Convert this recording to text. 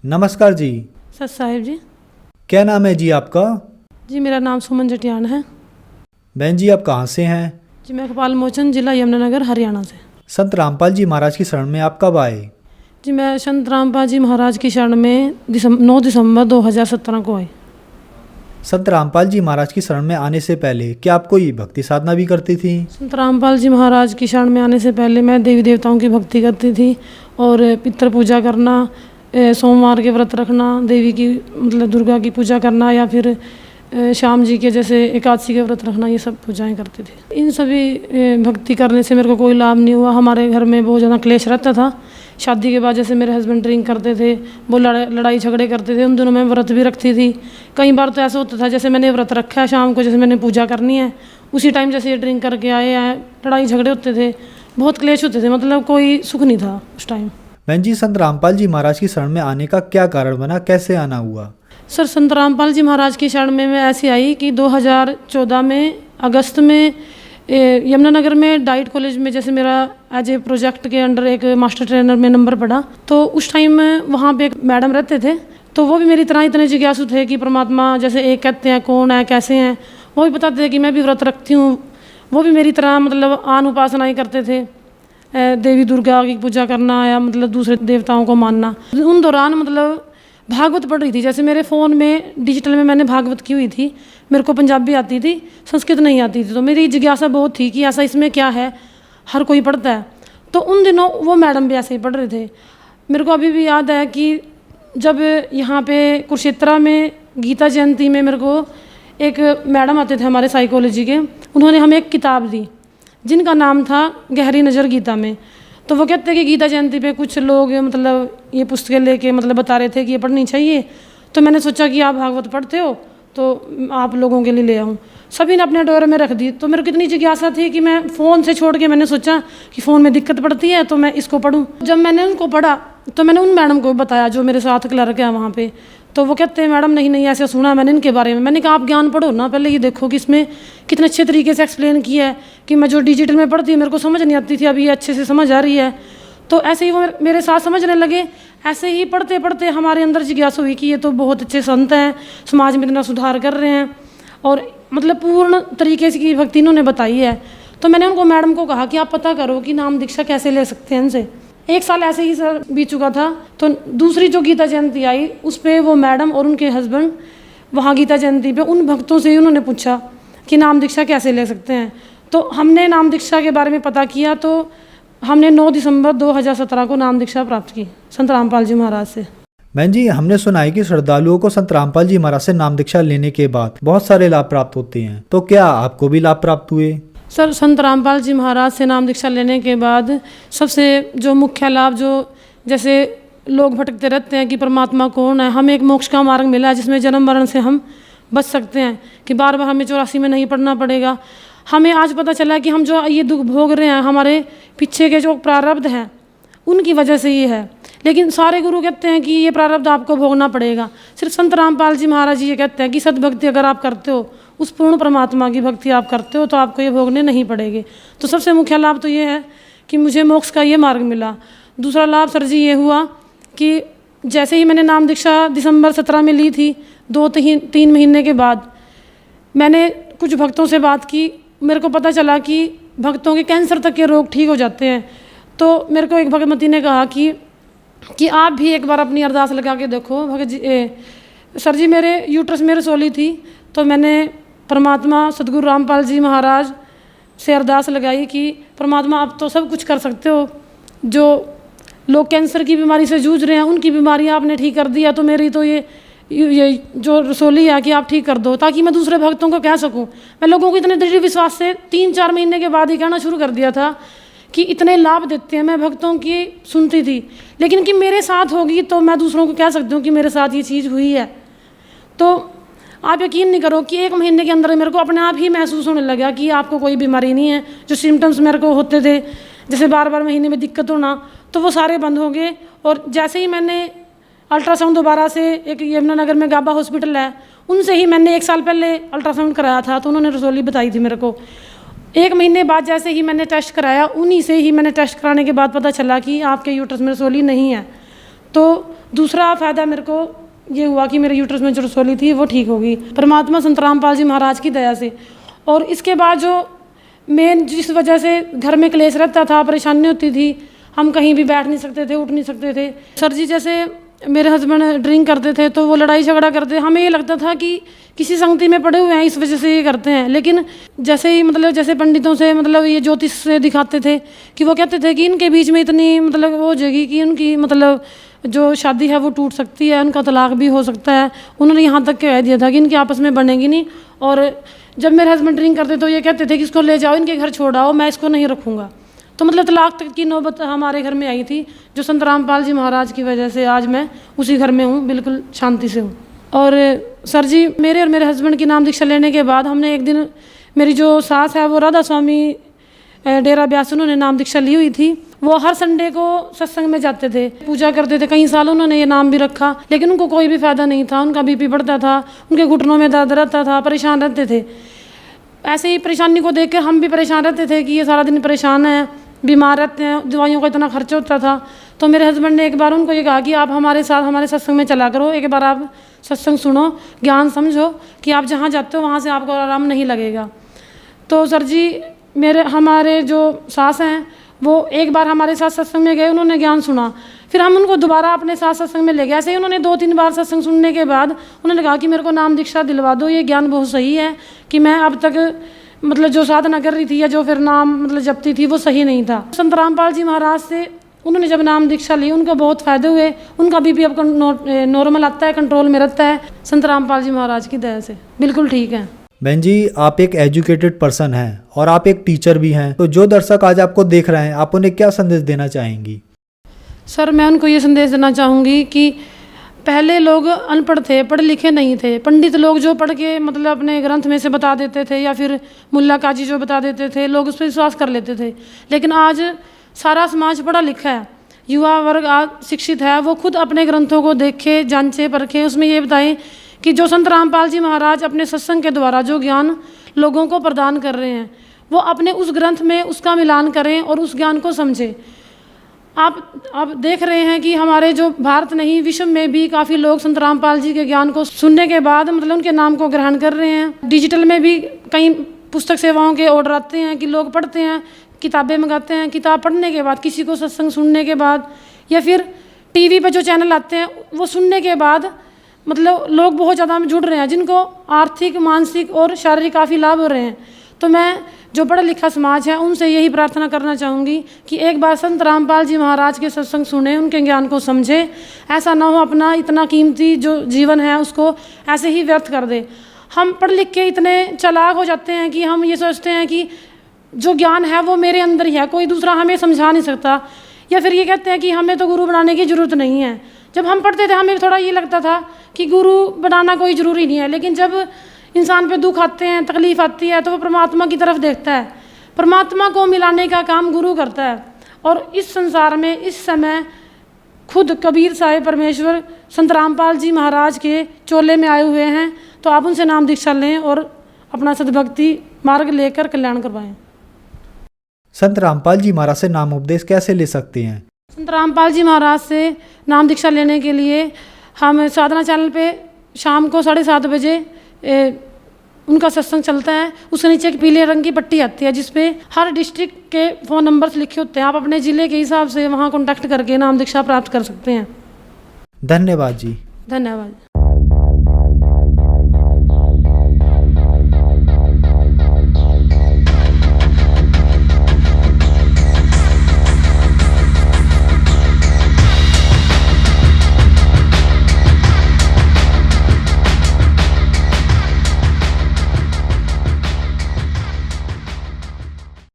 नमस्कार जी। सर साहिब जी। क्या नाम है जी आपका? जी मेरा नाम सुमन जटियान है। बहन जी, आप कहाँ से हैं? जी मैं कपाल मोचन, जिला यमुनानगर, हरियाणा से। संत रामपाल जी महाराज की शरण में आप कब आए? जी मैं संत रामपाल जी महाराज की शरण में 9 दिसंबर 2017 को आई। संत रामपाल जी महाराज की शरण में आने से पहले क्या आप कोई भक्ति साधना भी करती थी? संत रामपाल जी महाराज की शरण में आने से पहले मैं देवी देवताओं की भक्ति करती थी और पितृ पूजा करना, सोमवार के व्रत रखना, देवी की मतलब दुर्गा की पूजा करना या फिर श्याम जी के जैसे एकादशी के व्रत रखना, ये सब पूजाएं करते थे। इन सभी भक्ति करने से मेरे को कोई लाभ नहीं हुआ। हमारे घर में बहुत ज़्यादा क्लेश रहता था। शादी के बाद जैसे मेरे हस्बैंड ड्रिंक करते थे, वो लड़ाई झगड़े करते थे। उन दिनों मैं व्रत भी रखती थी। कई बार तो ऐसा होता था जैसे मैंने व्रत रखा है, शाम को जैसे मैंने पूजा करनी है, उसी टाइम जैसे ये ड्रिंक करके आए हैं, लड़ाई झगड़े होते थे, बहुत क्लेश होते थे, मतलब कोई सुख नहीं था उस टाइम। बहन जी, संत रामपाल जी महाराज की शरण में आने का क्या कारण बना, कैसे आना हुआ? सर संत रामपाल जी महाराज की शरण में मैं ऐसी आई कि 2014 में अगस्त में यमुनानगर में डाइट कॉलेज में जैसे मेरा एज ए प्रोजेक्ट के अंडर एक मास्टर ट्रेनर में नंबर पड़ा, तो उस टाइम वहाँ पे एक मैडम रहते थे, तो वो भी मेरी तरह इतने जिज्ञासु थे कि परमात्मा जैसे एक कहते हैं कौन है, कैसे हैं। वो भी बताते थे कि मैं भी व्रत रखती हूँ। वो भी मेरी तरह मतलब आन उपासनाएँ करते थे, देवी दुर्गा की पूजा करना या मतलब दूसरे देवताओं को मानना। उन दौरान मतलब भागवत पढ़ रही थी, जैसे मेरे फ़ोन में डिजिटल में मैंने भागवत की हुई थी। मेरे को पंजाबी आती थी, संस्कृत नहीं आती थी, तो मेरी जिज्ञासा बहुत थी कि ऐसा इसमें क्या है, हर कोई पढ़ता है। तो उन दिनों वो मैडम भी ऐसे ही पढ़ रहे थे। मेरे को अभी भी याद है कि जब यहाँ पे कुरुक्षेत्रा में गीता जयंती में मेरे को एक मैडम आते थे हमारे साइकोलॉजी के, उन्होंने हमें एक किताब दी जिनका नाम था गहरी नज़र गीता में। तो वो कहते हैं कि गीता जयंती पे कुछ लोग मतलब ये पुस्तकें लेके मतलब बता रहे थे कि ये पढ़नी चाहिए। तो मैंने सोचा कि आप भागवत पढ़ते हो तो आप लोगों के लिए ले आऊँ। सभी ने अपने डोर में रख दी। तो मेरे को इतनी जिज्ञासा थी कि मैं फ़ोन से छोड़ के मैंने सोचा कि फ़ोन में दिक्कत पड़ती है तो मैं इसको पढूं। जब मैंने उनको पढ़ा तो मैंने उन मैडम को बताया जो मेरे साथ क्लर्क है वहाँ पे। तो वो कहते हैं मैडम नहीं ऐसे सुना मैंने इनके बारे में। मैंने कहा आप ज्ञान पढ़ो ना, पहले ये देखो कि इसमें कितने अच्छे तरीके से एक्सप्लेन किया है कि मैं जो डिजिटल में पढ़ती मेरे को समझ नहीं आती थी, अभी अच्छे से समझ आ रही है। तो ऐसे ही वो मेरे साथ समझने लगे। ऐसे ही पढ़ते पढ़ते हमारे अंदर जिज्ञासा हुई कि ये तो बहुत अच्छे संत हैं, समाज में इतना सुधार कर रहे हैं और मतलब पूर्ण तरीके से की भक्ति इन्होंने बताई है। तो मैंने उनको मैडम को कहा कि आप पता करो कि नाम दीक्षा कैसे ले सकते हैं इनसे। 1 साल ऐसे ही सर बीत चुका था। तो दूसरी जो गीता जयंती आई उस पर वो मैडम और उनके हस्बैंड वहाँ गीता जयंती पे उन भक्तों से ही उन्होंने पूछा कि नाम दीक्षा कैसे ले सकते हैं। तो हमने नाम दीक्षा के बारे में पता किया, तो हमने 9 दिसंबर 2017 को नाम दीक्षा प्राप्त की संत रामपाल जी महाराज से। बहन जी, हमने सुना है कि श्रद्धालुओं को संत रामपाल जी महाराज से नाम दीक्षा लेने के बाद बहुत सारे लाभ प्राप्त होते हैं, तो क्या आपको भी लाभ प्राप्त हुए? सर संत रामपाल जी महाराज से नाम दीक्षा लेने के बाद सबसे जो मुख्य लाभ, जो जैसे लोग भटकते रहते हैं कि परमात्मा कौन है, हमें एक मोक्ष का मार्ग मिला है जिसमें जन्म मरण से हम बच सकते हैं कि बार बार हमें 84 में नहीं पढ़ना पड़ेगा। हमें आज पता चला कि हम जो ये दुख भोग रहे हैं हमारे पीछे के जो प्रारब्ध हैं उनकी वजह से ये है। लेकिन सारे गुरु कहते हैं कि ये प्रारब्ध आपको भोगना पड़ेगा। सिर्फ संत रामपाल जी महाराज जी ये कहते हैं कि सद्भक्ति अगर आप करते हो, उस पूर्ण परमात्मा की भक्ति आप करते हो, तो आपको ये भोगने नहीं पड़ेंगे। तो सबसे मुख्य लाभ तो ये है कि मुझे मोक्ष का ये मार्ग मिला। दूसरा लाभ सर जी ये हुआ कि जैसे ही मैंने नाम दीक्षा दिसंबर 17 में ली थी, 2-3 महीने के बाद मैंने कुछ भक्तों से बात की। मेरे को पता चला कि भक्तों के कैंसर तक के रोग ठीक हो जाते हैं। तो मेरे को एक भगवती ने कहा कि आप भी एक बार अपनी अरदास लगा के देखो। भगत जी सर जी मेरे यूट्रस में रसोली थी, तो मैंने परमात्मा सदगुरु रामपाल जी महाराज से अरदास लगाई कि परमात्मा आप तो सब कुछ कर सकते हो, जो लोग कैंसर की बीमारी से जूझ रहे हैं उनकी बीमारी आपने ठीक कर दिया, तो मेरी तो ये जो रसोली है कि आप ठीक कर दो, ताकि मैं दूसरे भक्तों को कह सकूं। मैं लोगों को इतने दृढ़ विश्वास से 3-4 महीने के बाद ही कहना शुरू कर दिया था कि इतने लाभ देते हैं। मैं भक्तों की सुनती थी, लेकिन कि मेरे साथ होगी तो मैं दूसरों को कह सकती हूँ कि मेरे साथ ये चीज़ हुई है। तो आप यकीन नहीं करो कि 1 महीने के अंदर मेरे को अपने आप ही महसूस होने लगा कि आपको कोई बीमारी नहीं है। जो सिम्टम्स मेरे को होते थे, जैसे बार महीने में दिक्कत होना, तो वो सारे बंद हो गए। और जैसे ही मैंने अल्ट्रासाउंड दोबारा से, एक यमुनानगर में गाबा हॉस्पिटल है, उनसे ही मैंने 1 साल पहले अल्ट्रासाउंड कराया था, तो उन्होंने रसोली बताई थी मेरे को। 1 महीने बाद जैसे ही मैंने टेस्ट कराया, उन्हीं से ही मैंने टेस्ट कराने के बाद पता चला कि आपके यूट्रस में रसोली नहीं है। तो दूसरा फ़ायदा मेरे को ये हुआ कि मेरे यूट्रस में जो रसोली थी वो ठीक होगी परमात्मा संत रामपाल जी महाराज की दया से। और इसके बाद जो मेन जिस वजह से घर में क्लेश रहता था, परेशानी होती थी, हम कहीं भी बैठ नहीं सकते थे, उठ नहीं सकते थे। सर जी जैसे मेरे हस्बैंड ड्रिंक करते थे तो वो लड़ाई झगड़ा करते, हमें ये लगता था कि किसी संगति में पड़े हुए हैं इस वजह से ये करते हैं। लेकिन जैसे ही जैसे पंडितों से ये ज्योतिष से दिखाते थे कि वो कहते थे कि इनके बीच में इतनी वो हो जाएगी कि उनकी जो शादी है वो टूट सकती है, उनका तलाक भी हो सकता है। उन्होंने यहाँ तक कह दिया था कि इनकी आपस में बनेगी नहीं। और जब मेरे हस्बैंड ड्रिंक करते तो ये कहते थे कि इसको ले जाओ, इनके घर छोड़ाओ, मैं इसको नहीं रखूँगा। तो तलाक तक की नौबत हमारे घर में आई थी, जो संत रामपाल जी महाराज की वजह से आज मैं उसी घर में हूँ, बिल्कुल शांति से हूँ। और सर जी मेरे और मेरे हस्बैंड की नाम दीक्षा लेने के बाद हमने एक दिन, मेरी जो सास है वो राधा स्वामी डेरा ब्यास, उन्होंने नाम दीक्षा ली हुई थी। वो हर संडे को सत्संग में जाते थे, पूजा करते थे। कई साल उन्होंने ये नाम भी रखा, लेकिन उनको कोई भी फ़ायदा नहीं था। उनका बीपी बढ़ता था, उनके घुटनों में दर्द रहता था, परेशान रहते थे। ऐसे ही परेशानी को देख के हम भी परेशान रहते थे कि ये सारा दिन परेशान है, बीमार रहते हैं, दवाइयों का इतना खर्चा होता था। तो मेरे हस्बैंड ने एक बार उनको ये कहा कि आप हमारे साथ हमारे सत्संग में चला करो, एक बार आप सत्संग सुनो, ज्ञान समझो कि आप जहाँ जाते हो वहाँ से आपको आराम नहीं लगेगा। तो सर जी हमारे जो सास हैं वो एक बार हमारे साथ सत्संग में गए, उन्होंने ज्ञान सुना, फिर हम उनको दोबारा अपने साथ सत्संग में ले गए। ऐसे ही उन्होंने 2-3 बार सत्संग सुनने के बाद उन्होंने कहा कि मेरे को नाम दीक्षा दिलवा दो, ये ज्ञान बहुत सही है कि मैं अब तक जो साधना कर रही थी या जो फिर नाम जपती थी वो सही नहीं था। संत रामपाल जी महाराज से उन्होंने जब नाम दीक्षा ली उनको बहुत फ़ायदे हुए, उनका बीपी अब नॉर्मल आता है, कंट्रोल में रहता है, संत रामपाल जी महाराज की दया से बिल्कुल ठीक है। बहन जी आप एक एजुकेटेड पर्सन हैं और आप एक टीचर भी हैं, तो जो दर्शक आज आपको देख रहे हैं आप उन्हें क्या संदेश देना चाहेंगी? सर मैं उनको ये संदेश देना चाहूँगी कि पहले लोग अनपढ़ थे, पढ़े लिखे नहीं थे। पंडित लोग जो पढ़ के अपने ग्रंथ में से बता देते थे या फिर मुल्ला काजी जो बता देते थे, लोग उस पर विश्वास कर लेते थे। लेकिन आज सारा समाज पढ़ा लिखा है, युवा वर्ग आज शिक्षित है, वो खुद अपने ग्रंथों को देखे, जांचे, परखें, उसमें ये बताएं कि जो संत रामपाल जी महाराज अपने सत्संग के द्वारा जो ज्ञान लोगों को प्रदान कर रहे हैं वो अपने उस ग्रंथ में उसका मिलान करें और उस ज्ञान को समझें। आप देख रहे हैं कि हमारे जो भारत नहीं विश्व में भी काफ़ी लोग संत रामपाल जी के ज्ञान को सुनने के बाद उनके नाम को ग्रहण कर रहे हैं। डिजिटल में भी कई पुस्तक सेवाओं के ऑर्डर आते हैं कि लोग पढ़ते हैं, किताबें मंगाते हैं। किताब पढ़ने के बाद, किसी को सत्संग सुनने के बाद या फिर टीवी पर जो चैनल आते हैं वो सुनने के बाद लोग बहुत ज़्यादा जुड़ रहे हैं, जिनको आर्थिक, मानसिक और शारीरिक काफ़ी लाभ हो रहे हैं। तो मैं जो पढ़ा लिखा समाज है उनसे यही प्रार्थना करना चाहूँगी कि एक बार संत रामपाल जी महाराज के सत्संग सुने, उनके ज्ञान को समझे। ऐसा ना हो अपना इतना कीमती जो जीवन है उसको ऐसे ही व्यर्थ कर दे। हम पढ़ लिख के इतने चालाक हो जाते हैं कि हम ये सोचते हैं कि जो ज्ञान है वो मेरे अंदर ही है, कोई दूसरा हमें समझा नहीं सकता। या फिर ये कहते हैं कि हमें तो गुरु बनाने की ज़रूरत नहीं है। जब हम पढ़ते थे हमें थोड़ा ये लगता था कि गुरु बनाना कोई ज़रूरी नहीं है, लेकिन जब इंसान पे दुख आते हैं, तकलीफ़ आती है, तो वो परमात्मा की तरफ देखता है। परमात्मा को मिलाने का काम गुरु करता है। और इस संसार में इस समय खुद कबीर साहिब परमेश्वर संत रामपाल जी महाराज के चोले में आए हुए हैं, तो आप उनसे नाम दीक्षा लें और अपना सद्भक्ति मार्ग लेकर कल्याण करवाएं। संत रामपाल जी महाराज से नाम उपदेश कैसे ले सकते हैं? संत रामपाल जी महाराज से नाम दीक्षा लेने के लिए हम साधना चैनल पे शाम को 7:30 बजे उनका सत्संग चलता है। उसके नीचे एक पीले रंग की पट्टी आती है जिसपे हर डिस्ट्रिक्ट के फ़ोन नंबर्स लिखे होते हैं। आप अपने ज़िले के हिसाब से वहाँ कॉन्टैक्ट करके नाम दीक्षा प्राप्त कर सकते हैं। धन्यवाद जी। धन्यवाद।